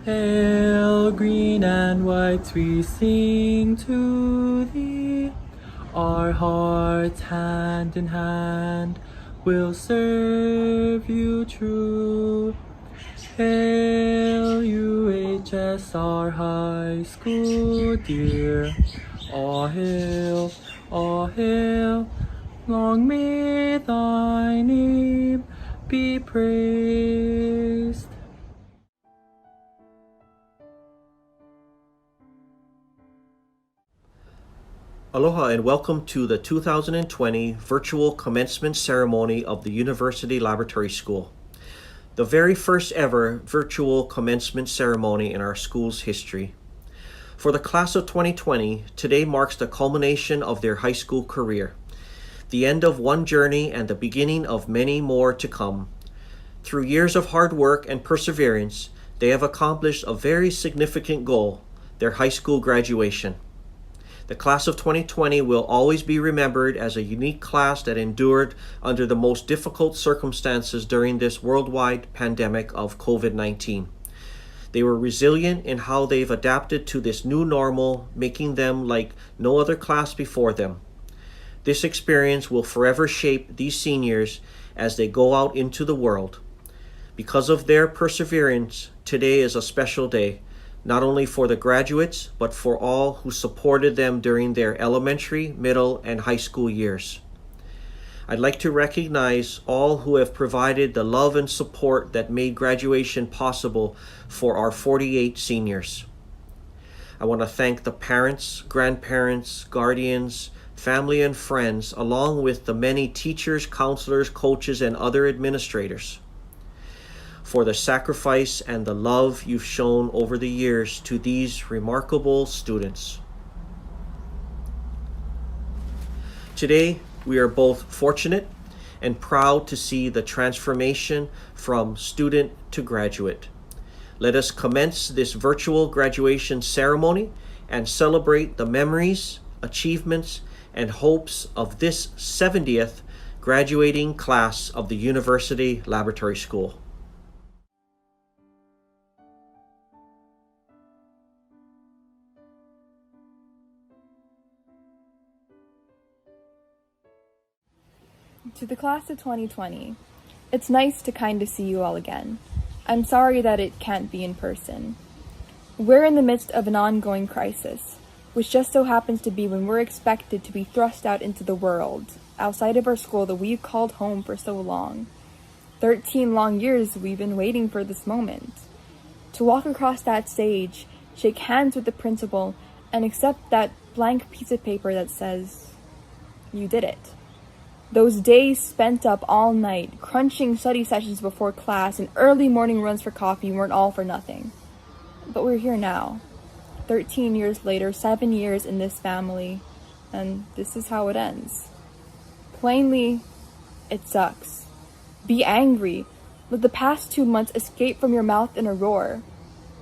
Pale green and white we sing to thee. Our hearts hand in hand will serve you true. Hail UHS, our high school dear. All hail, long may thy name be praised. Aloha and welcome to the 2020 virtual commencement ceremony of the University Laboratory School, the very first ever virtual commencement ceremony in our school's history. For the class of 2020, today marks the culmination of their high school career, the end of one journey and the beginning of many more to come. Through years of hard work and perseverance, they have accomplished a very significant goal, their high school graduation. The class of 2020 will always be remembered as a unique class that endured under the most difficult circumstances during this worldwide pandemic of COVID-19. They were resilient in how they've adapted to this new normal, making them like no other class before them. This experience will forever shape these seniors as they go out into the world. Because of their perseverance, today is a special day, not only for the graduates, but for all who supported them during their elementary, middle, and high school years. I'd like to recognize all who have provided the love and support that made graduation possible for our 48 seniors. I want to thank the parents, grandparents, guardians, family, and friends, along with the many teachers, counselors, coaches, and other administrators, for the sacrifice and the love you've shown over the years to these remarkable students. Today, we are both fortunate and proud to see the transformation from student to graduate. Let us commence this virtual graduation ceremony and celebrate the memories, achievements, and hopes of this 70th graduating class of the University Laboratory School. To the class of 2020, it's nice to kind of see you all again. I'm sorry that it can't be in person. We're in the midst of an ongoing crisis, which just so happens to be when we're expected to be thrust out into the world, outside of our school that we've called home for so long. 13 long years we've been waiting for this moment. To walk across that stage, shake hands with the principal, and accept that blank piece of paper that says, you did it. Those days spent up all night, crunching study sessions before class and early morning runs for coffee weren't all for nothing. But we're here now, 13 years later, 7 years in this family, and this is how it ends. Plainly, it sucks. Be angry. Let the past 2 months escape from your mouth in a roar.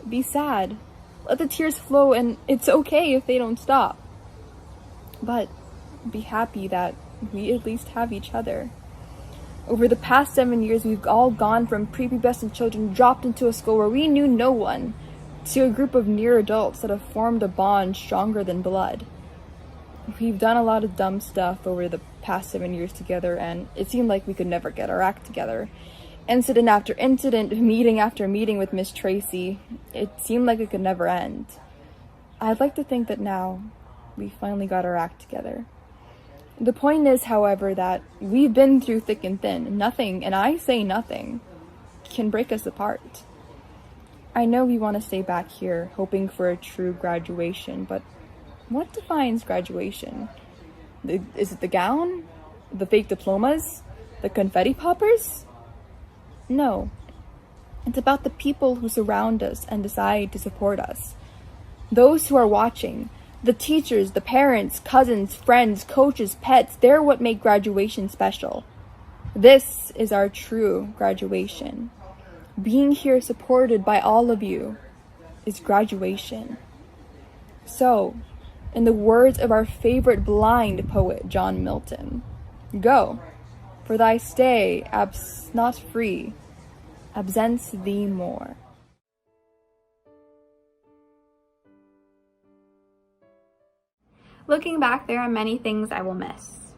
Be sad. Let the tears flow, and it's okay if they don't stop. But be happy that we at least have each other. Over the past 7 years, we've all gone from prepubescent children dropped into a school where we knew no one, to a group of near adults that have formed a bond stronger than blood. We've done a lot of dumb stuff over the past 7 years together, and it seemed like we could never get our act together. Incident after incident, meeting after meeting with Miss Tracy, it seemed like it could never end. I'd like to think that now we finally got our act together. The point is, however, that we've been through thick and thin. Nothing, and I say nothing, can break us apart. I know we want to stay back here, hoping for a true graduation, but what defines graduation? Is it the gown? The fake diplomas? The confetti poppers? No. It's about the people who surround us and decide to support us. Those who are watching, the teachers, the parents, cousins, friends, coaches, pets, they're what make graduation special. This is our true graduation. Being here supported by all of you is graduation. So, in the words of our favorite blind poet, John Milton, go, for thy stay not free, absents thee more. Looking back, there are many things I will miss.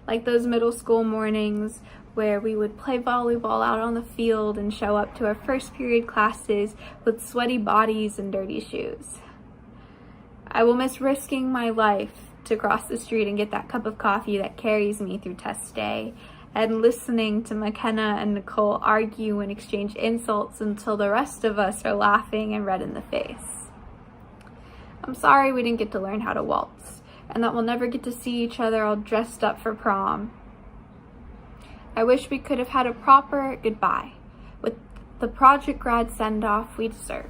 Like those middle school mornings where we would play volleyball out on the field and show up to our first period classes with sweaty bodies and dirty shoes. I will miss risking my life to cross the street and get that cup of coffee that carries me through test day, and listening to McKenna and Nicole argue and exchange insults until the rest of us are laughing and red in the face. I'm sorry we didn't get to learn how to waltz, and that we'll never get to see each other all dressed up for prom. I wish we could have had a proper goodbye with the project grad send-off we deserved.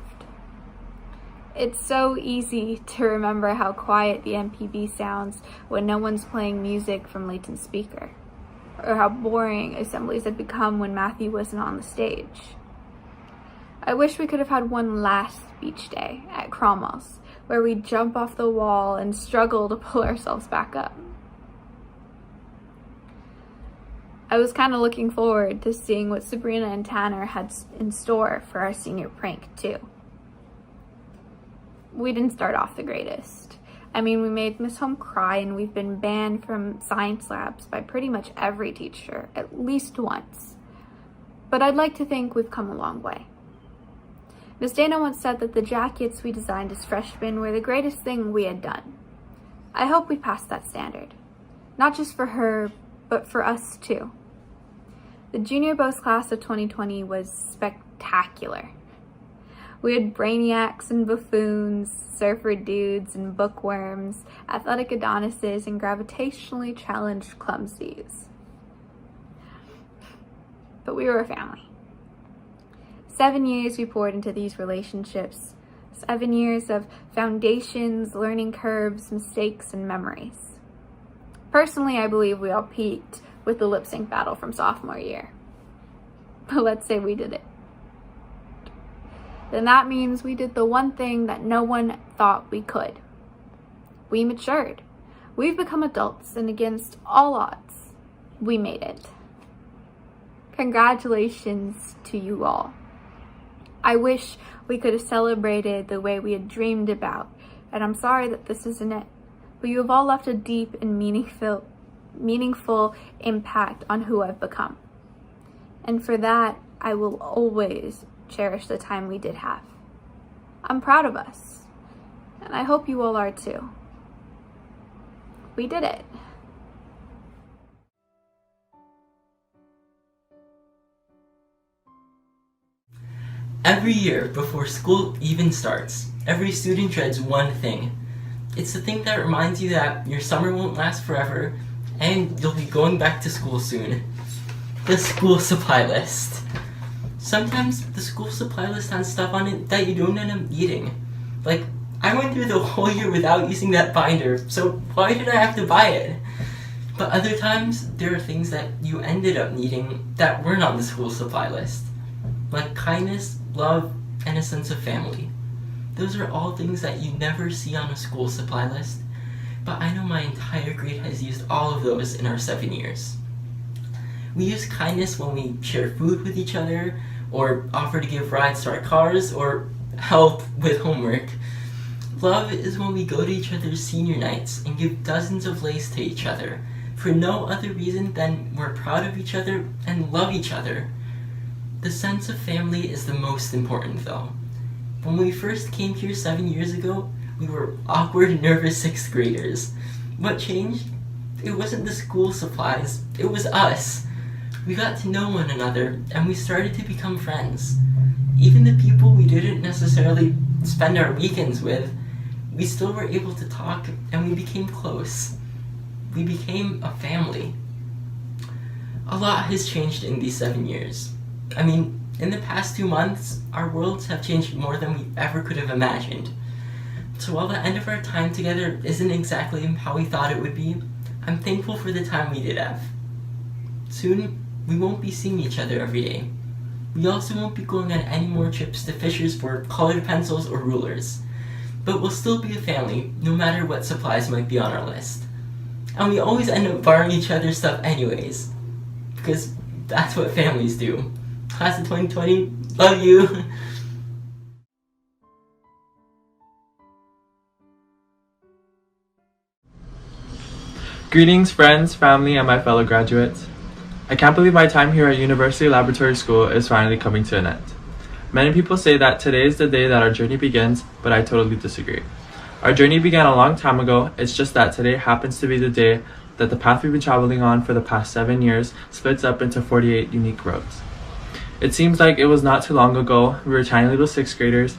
It's so easy to remember how quiet the MPB sounds when no one's playing music from Leighton's speaker, or how boring assemblies had become when Matthew wasn't on the stage. I wish we could have had one last beach day at Cromwell's, where we'd jump off the wall and struggle to pull ourselves back up. I was kind of looking forward to seeing what Sabrina and Tanner had in store for our senior prank, too. We didn't start off the greatest. I mean, we made Miss Home cry, and we've been banned from science labs by pretty much every teacher, at least once. But I'd like to think we've come a long way. Miss Dana once said that the jackets we designed as freshmen were the greatest thing we had done. I hope we passed that standard. Not just for her, but for us too. The junior boast class of 2020 was spectacular. We had brainiacs and buffoons, surfer dudes and bookworms, athletic Adonises, and gravitationally challenged clumsies. But we were a family. 7 years we poured into these relationships. 7 years of foundations, learning curves, mistakes, and memories. Personally, I believe we all peaked with the lip sync battle from sophomore year. But let's say we did it. Then that means we did the one thing that no one thought we could. We matured. We've become adults, and against all odds, we made it. Congratulations to you all. I wish we could have celebrated the way we had dreamed about, and I'm sorry that this isn't it, but you have all left a deep and meaningful impact on who I've become. And for that, I will always cherish the time we did have. I'm proud of us, and I hope you all are too. We did it. Every year, before school even starts, every student dreads one thing. It's the thing that reminds you that your summer won't last forever, and you'll be going back to school soon. The school supply list. Sometimes the school supply list has stuff on it that you don't end up needing. Like, I went through the whole year without using that binder, so why did I have to buy it? But other times, there are things that you ended up needing that weren't on the school supply list. Like kindness, love, and a sense of family. Those are all things that you never see on a school supply list, but I know my entire grade has used all of those in our 7 years. We use kindness when we share food with each other, or offer to give rides to our cars, or help with homework. Love is when we go to each other's senior nights and give dozens of lays to each other, for no other reason than we're proud of each other and love each other. The sense of family is the most important though. When we first came here 7 years ago, we were awkward, nervous 6th graders. What changed? It wasn't the school supplies, it was us. We got to know one another, and we started to become friends. Even the people we didn't necessarily spend our weekends with, we still were able to talk, and we became close. We became a family. A lot has changed in these 7 years. I mean, in the past 2 months, our worlds have changed more than we ever could have imagined. So while the end of our time together isn't exactly how we thought it would be, I'm thankful for the time we did have. Soon, we won't be seeing each other every day. We also won't be going on any more trips to Fisher's for colored pencils or rulers. But we'll still be a family, no matter what supplies might be on our list. And we always end up borrowing each other's stuff anyways, because that's what families do. Class of 2020, love you! Greetings, friends, family, and my fellow graduates. I can't believe my time here at University Laboratory School is finally coming to an end. Many people say that today is the day that our journey begins, but I totally disagree. Our journey began a long time ago, it's just that today happens to be the day that the path we've been traveling on for the past 7 years splits up into 48 unique roads. It seems like it was not too long ago, we were tiny little 6th graders,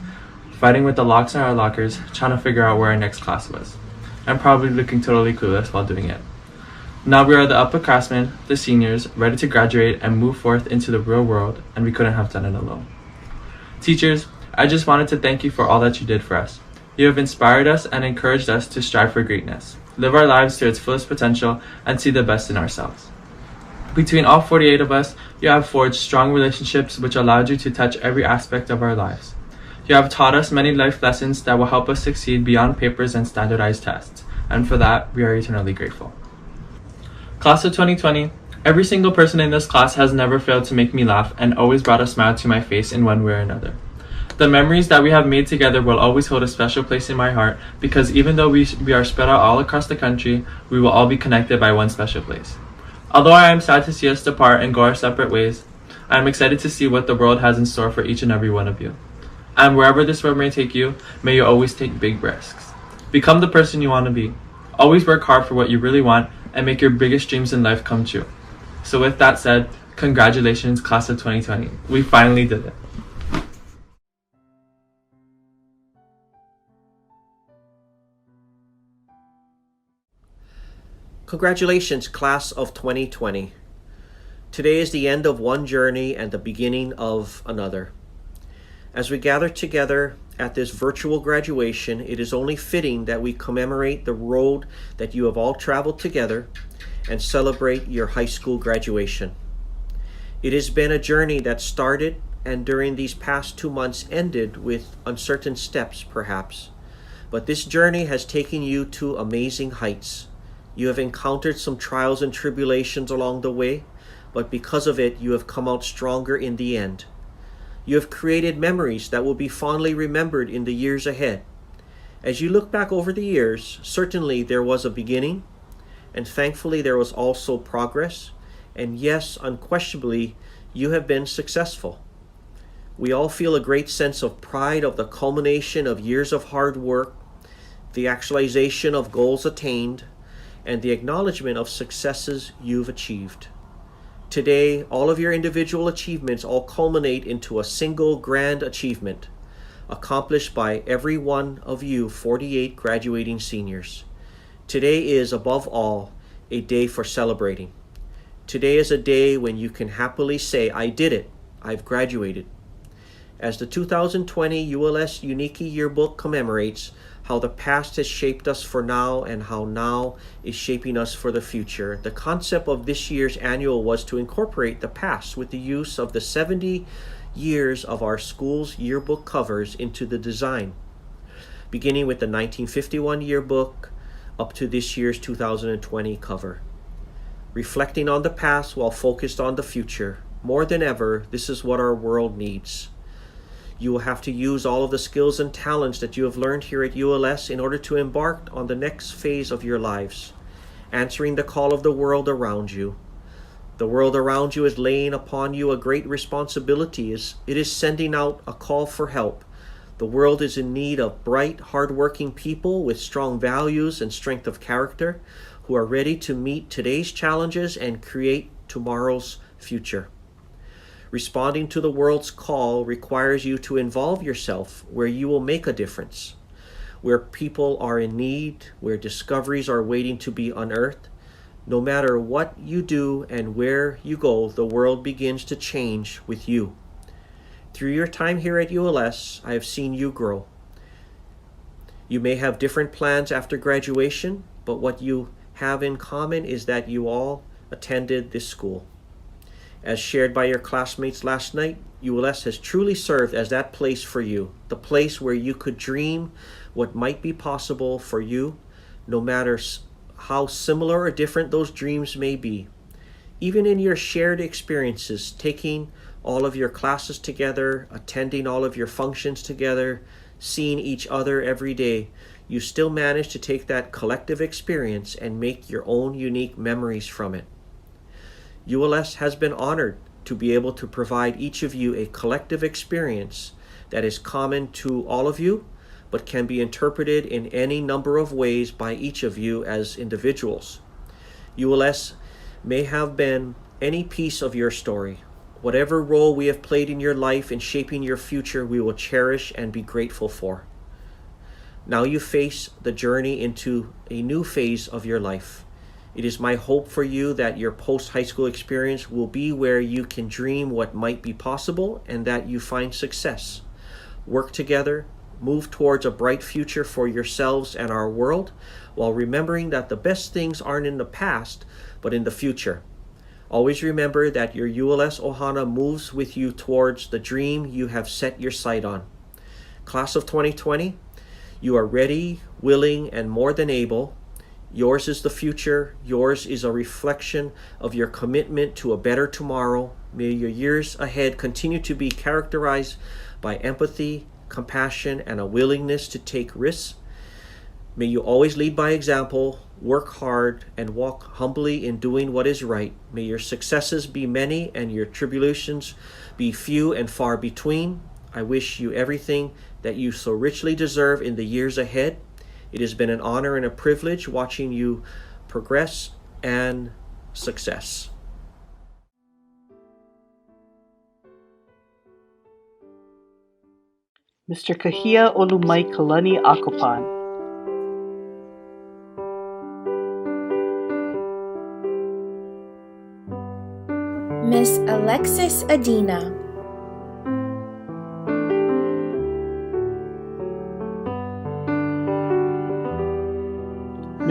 fighting with the locks in our lockers, trying to figure out where our next class was, and probably looking totally clueless while doing it. Now we are the upperclassmen, the seniors, ready to graduate and move forth into the real world, and we couldn't have done it alone. Teachers, I just wanted to thank you for all that you did for us. You have inspired us and encouraged us to strive for greatness, live our lives to its fullest potential, and see the best in ourselves. Between all 48 of us, you have forged strong relationships which allowed you to touch every aspect of our lives. You have taught us many life lessons that will help us succeed beyond papers and standardized tests, and for that, we are eternally grateful. Class of 2020, every single person in this class has never failed to make me laugh and always brought a smile to my face in one way or another. The memories that we have made together will always hold a special place in my heart because even though we are spread out all across the country, we will all be connected by one special place. Although I am sad to see us depart and go our separate ways, I am excited to see what the world has in store for each and every one of you. And wherever this road may take you, may you always take big risks. Become the person you want to be. Always work hard for what you really want and make your biggest dreams in life come true. So with that said, congratulations, class of 2020. We finally did it. Congratulations, class of 2020. Today is the end of one journey and the beginning of another. As we gather together at this virtual graduation, it is only fitting that we commemorate the road that you have all traveled together and celebrate your high school graduation. It has been a journey that started and during these past 2 months ended with uncertain steps perhaps, but this journey has taken you to amazing heights. You have encountered some trials and tribulations along the way, but because of it, you have come out stronger in the end. You have created memories that will be fondly remembered in the years ahead. As you look back over the years, certainly there was a beginning, and thankfully there was also progress, and yes, unquestionably, you have been successful. We all feel a great sense of pride of the culmination of years of hard work, the actualization of goals attained, and the acknowledgement of successes you've achieved. Today, all of your individual achievements all culminate into a single grand achievement, accomplished by every one of you 48 graduating seniors. Today is, above all, a day for celebrating. Today is a day when you can happily say, I did it, I've graduated. As the 2020 ULS Unique Yearbook commemorates how the past has shaped us for now and how now is shaping us for the future, the concept of this year's annual was to incorporate the past with the use of the 70 years of our school's yearbook covers into the design, beginning with the 1951 yearbook up to this year's 2020 cover. Reflecting on the past while focused on the future, more than ever, this is what our world needs. You will have to use all of the skills and talents that you have learned here at ULS in order to embark on the next phase of your lives, answering the call of the world around you. The world around you is laying upon you a great responsibility. It is sending out a call for help. The world is in need of bright, hardworking people with strong values and strength of character who are ready to meet today's challenges and create tomorrow's future. Responding to the world's call requires you to involve yourself where you will make a difference, where people are in need, where discoveries are waiting to be unearthed. No matter what you do and where you go, the world begins to change with you. Through your time here at ULS, I have seen you grow. You may have different plans after graduation, but what you have in common is that you all attended this school. As shared by your classmates last night, ULS has truly served as that place for you, the place where you could dream what might be possible for you, no matter how similar or different those dreams may be. Even in your shared experiences, taking all of your classes together, attending all of your functions together, seeing each other every day, you still manage to take that collective experience and make your own unique memories from it. ULS has been honored to be able to provide each of you a collective experience that is common to all of you, but can be interpreted in any number of ways by each of you as individuals. ULS may have been any piece of your story. Whatever role we have played in your life in shaping your future, we will cherish and be grateful for. Now you face the journey into a new phase of your life. It is my hope for you that your post-high school experience will be where you can dream what might be possible and that you find success. Work together, move towards a bright future for yourselves and our world, while remembering that the best things aren't in the past, but in the future. Always remember that your ULS Ohana moves with you towards the dream you have set your sight on. Class of 2020, you are ready, willing, and more than able. Yours is the future. Yours is a reflection of your commitment to a better tomorrow. May your years ahead continue to be characterized by empathy, compassion, and a willingness to take risks. May you always lead by example, work hard, and walk humbly in doing what is right. May your successes be many and your tribulations be few and far between. I wish you everything that you so richly deserve in the years ahead. It has been an honor and a privilege watching you progress and success. Mr. Kahia Olumai Kalani Akopan. Miss Alexis Adina.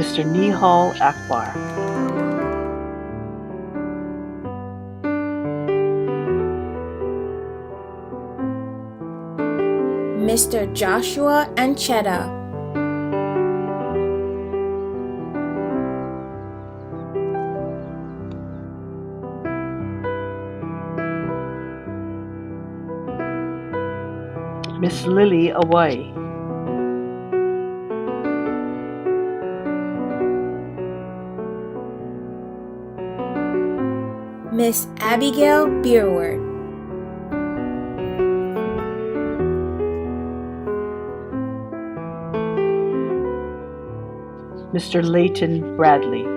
Mr. Nihal Akbar. Mr. Joshua Anchetta. Miss Lily Away. Miss Abigail Beerward. Mr. Leighton Bradley.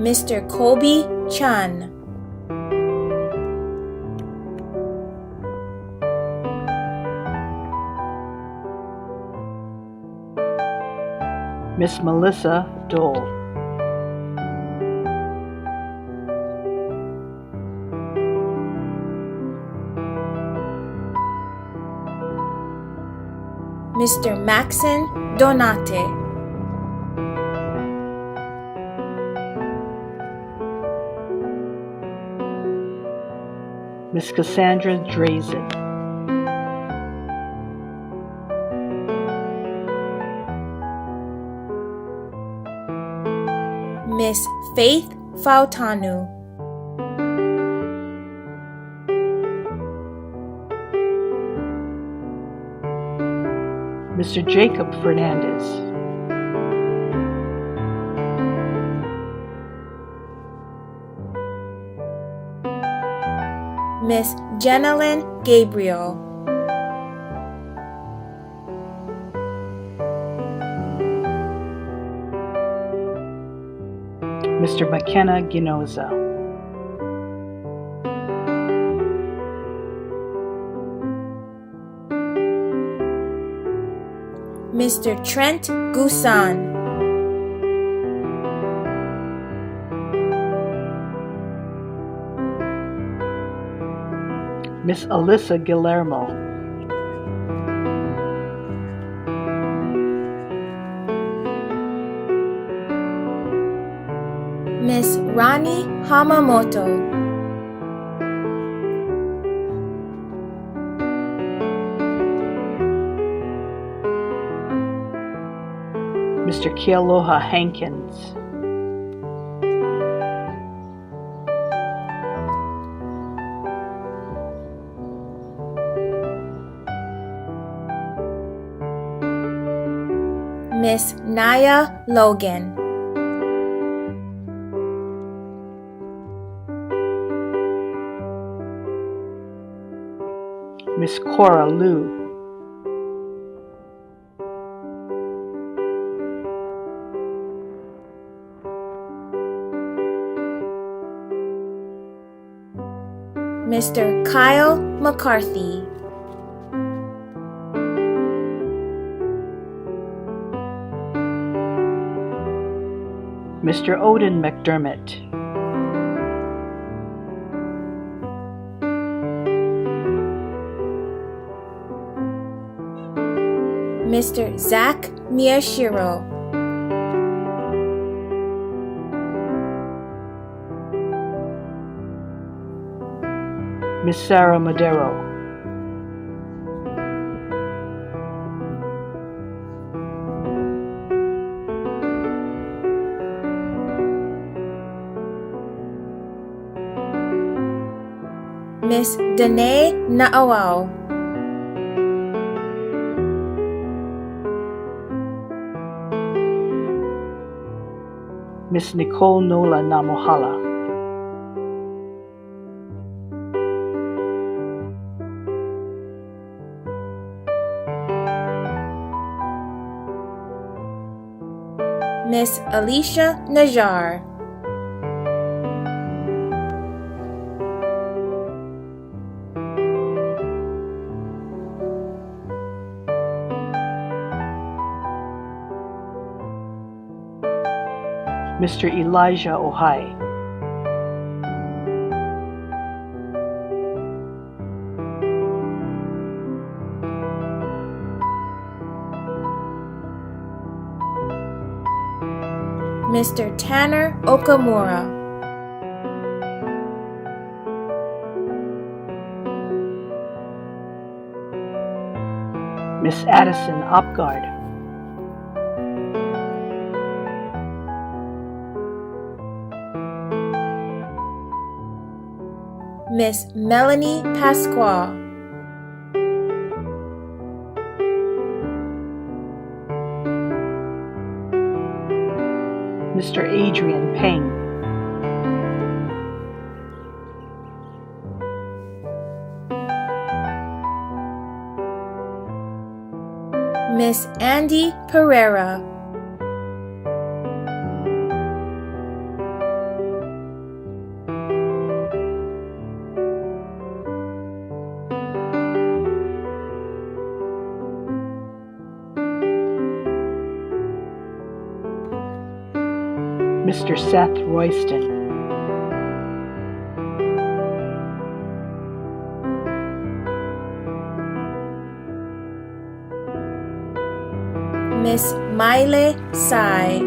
Mr. Colby Chan. Miss Melissa Dole. Mr. Maxon Donate. Miss Cassandra Drazen. Miss Faith Fautanu. Mr. Jacob Fernandez. Miss Jenalyn Gabriel. Mr. McKenna Ginoza. Mr. Trent Gusan. Miss Alyssa Guillermo. Miss Rani Hamamoto. Mr. Kealoha Hankins, Miss Naya Logan, Miss Cora Liu, Mr. Kyle McCarthy, Mr. Odin McDermott, Mr. Zach Miyashiro, Miss Sarah Madero, Miss Danae Naawao, Miss Nicole Nola Namohala, Miss Alicia Najar, Mr. Elijah Ohai, Mr. Tanner Okamura, Miss Addison Opgard, Miss Melanie Pasqua, Mr. Adrian Peng, Miss Andy Pereira, Mr. Seth Royston, Miss Maile Sai,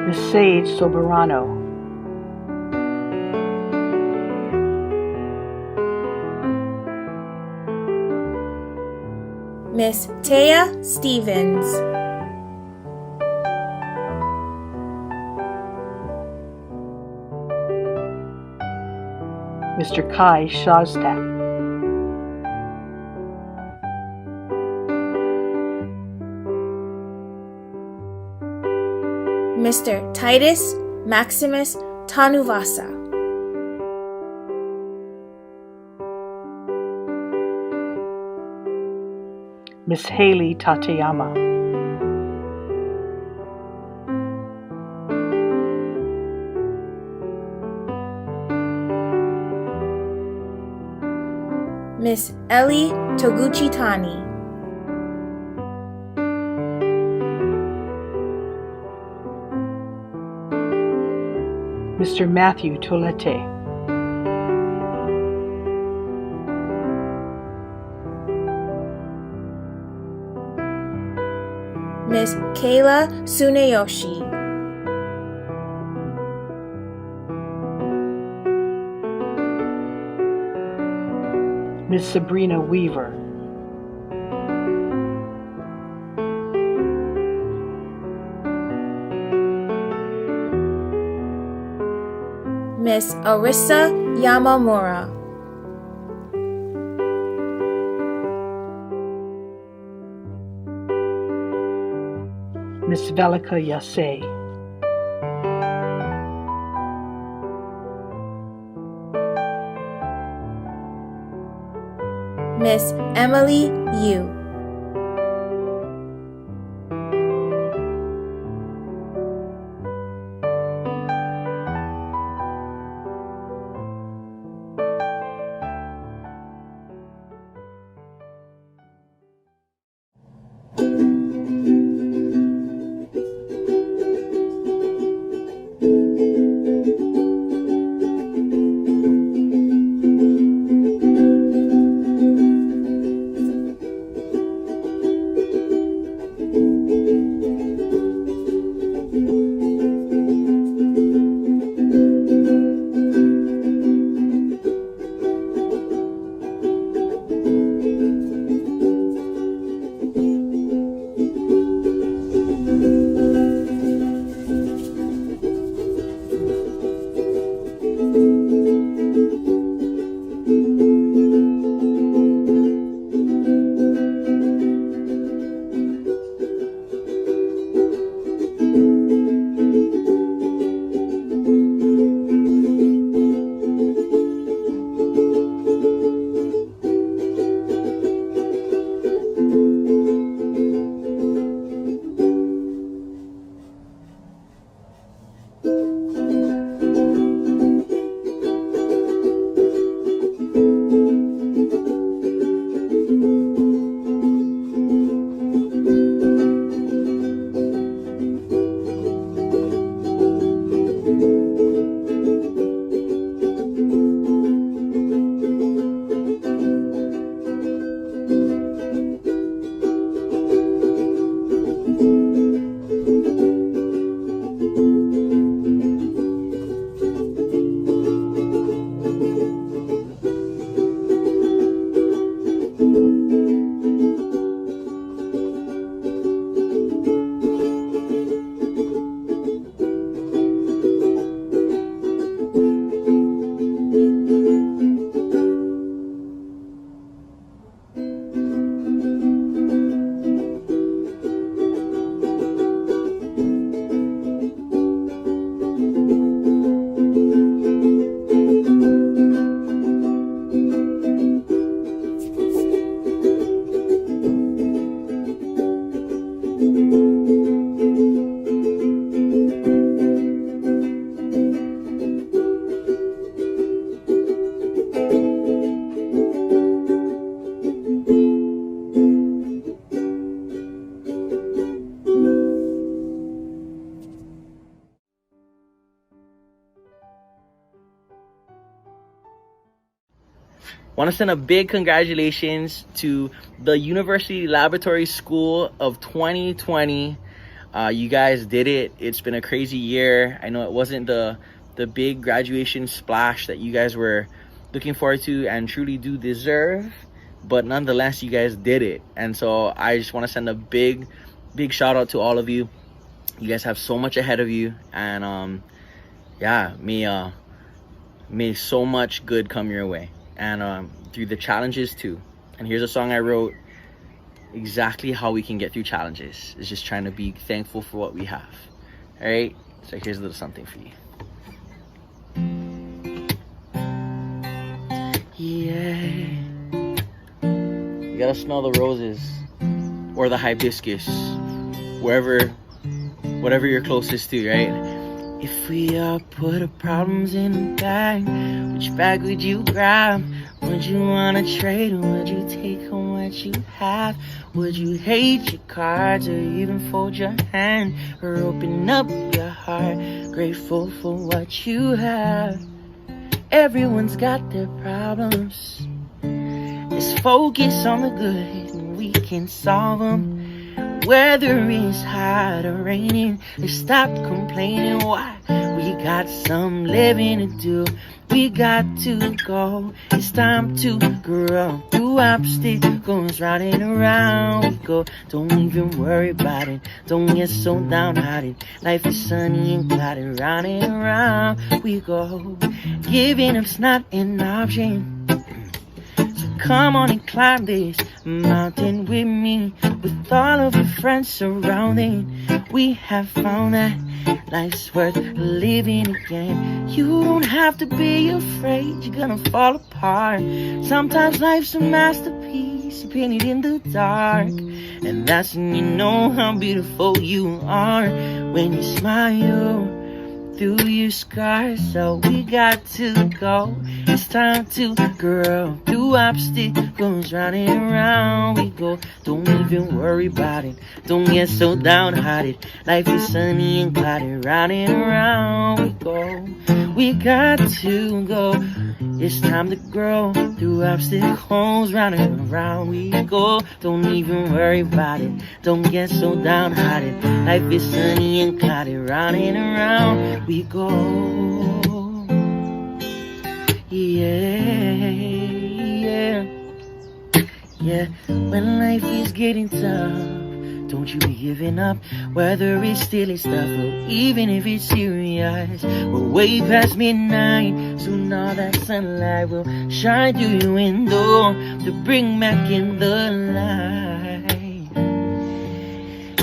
Miss Sage Soberano, Miss Taya Stevens, Mr. Kai Shostak, Mr. Titus Maximus Tanuvasa, Miss Haley Tateyama, Miss Ellie Toguchitani, Mr. Matthew Tolete, Miss Kayla Suneyoshi, Miss Sabrina Weaver, Miss Arissa Yamamura, Miss Velika Yase, Miss Emily Yu, Want to send a big congratulations to the University Laboratory School of 2020. You guys did it. It's been a crazy year. I know it wasn't the big graduation splash that you guys were looking forward to and truly do deserve, but nonetheless, you guys did it. And so I just want to send a big shout out to all of you. You guys have so much ahead of you, and yeah, may so much good come your way, and through the challenges too. And here's a song I wrote exactly how we can get through challenges. It's just trying to be thankful for what we have. All right, so here's a little something for you. Yeah, you gotta smell the roses or the hibiscus, whatever you're closest to, right? If we all put our problems in a bag, which bag would you grab? Would you wanna trade, or would you take on what you have? Would you hate your cards, or even fold your hand, or open up your heart, grateful for what you have? Everyone's got their problems. Let's focus on the good, and we can solve them. Whether it's hot or raining, they stop complaining. Why? We got some living to do. We got to go. It's time to grow. Through obstacles, round and around we go. Don't even worry about it. Don't get so downhearted. Life is sunny and cloudy. Round and around we go. Giving up's not an option. Come on and climb this mountain with me. With all of your friends surrounding, we have found that life's worth living again. You don't have to be afraid you're gonna fall apart. Sometimes life's a masterpiece painted in the dark, and that's when you know how beautiful you are. When you smile through your scars. So we got to go. It's time to grow. Through obstacles, round and around we go. Don't even worry about it. Don't get so downhearted. Life is sunny and cloudy. Round and around we go. We got to go. It's time to grow. Through obstacles, round and around we go. Don't even worry about it. Don't get so downhearted. Life is sunny and cloudy. Round and around we go. Yeah. When life is getting tough, don't you be giving up. Whether it's silly stuff or even if it's serious, we're way past midnight. Soon all that sunlight will shine through your window to bring back in the light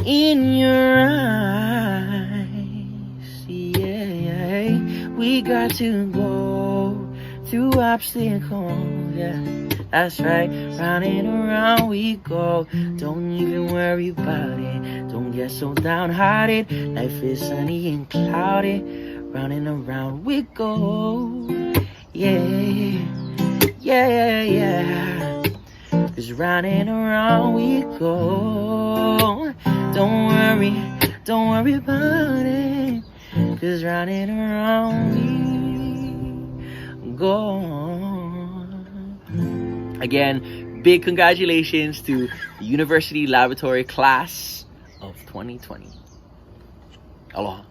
in your eyes. Yeah, we got to go through obstacles. Yeah, that's right. Round and around we go. Don't even worry about it. Don't get so downhearted. Life is sunny and cloudy. Round and around we go. Yeah. 'Cause round and around we go. Don't worry about it. 'Cause round and around we go. Again, big congratulations to the University Laboratory Class of 2020. Aloha.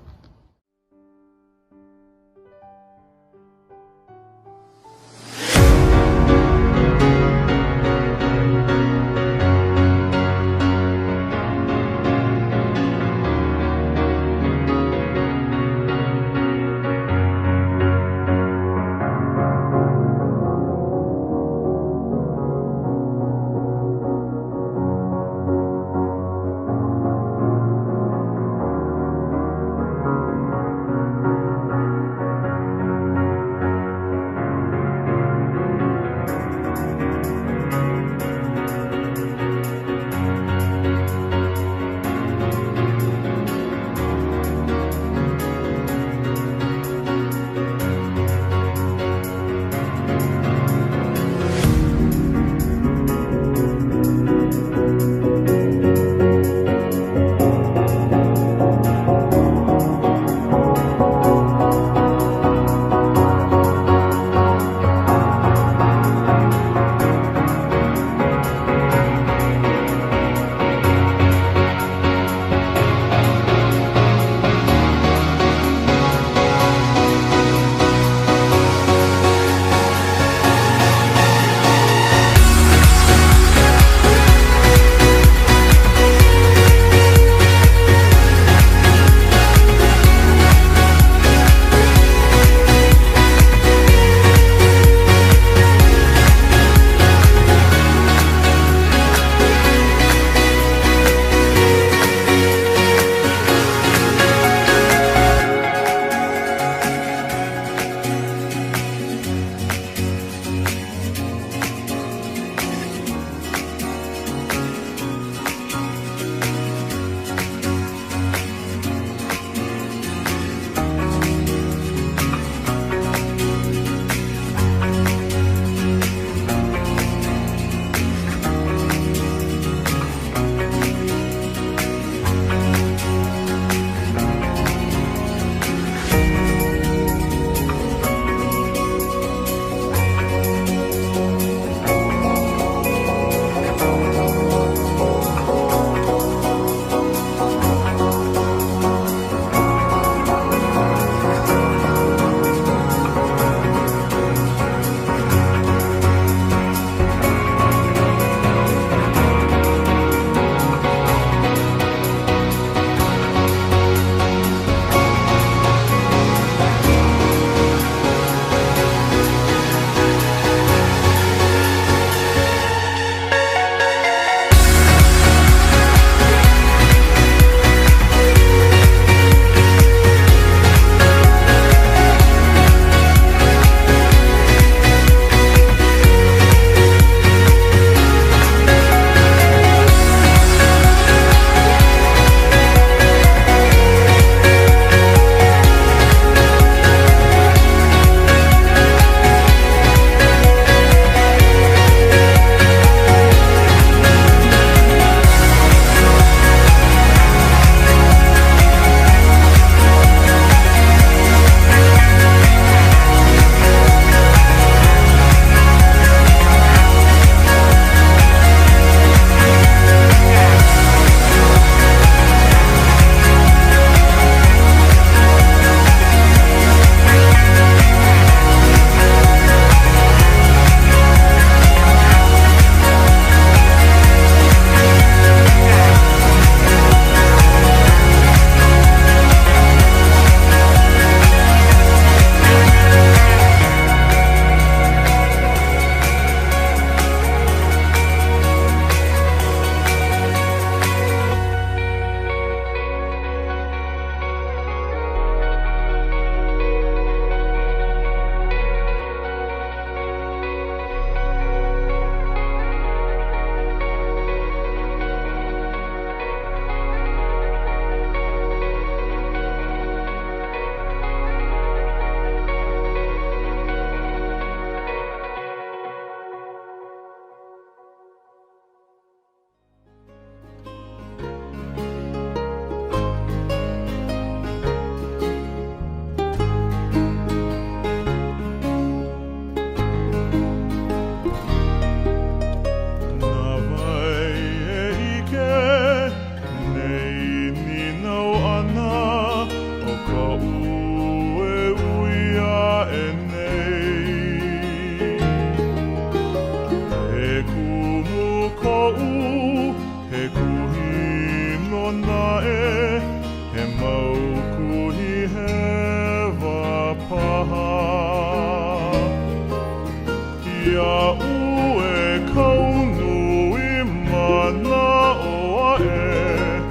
ue kaunui mana oa e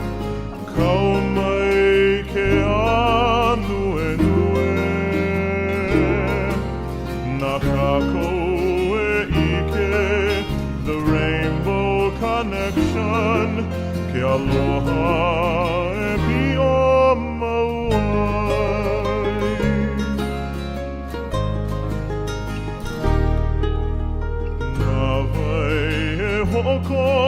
kau mai ke anu e nue na kākou e ike the rainbow connection ke aloha e pio mauai na vai e hoko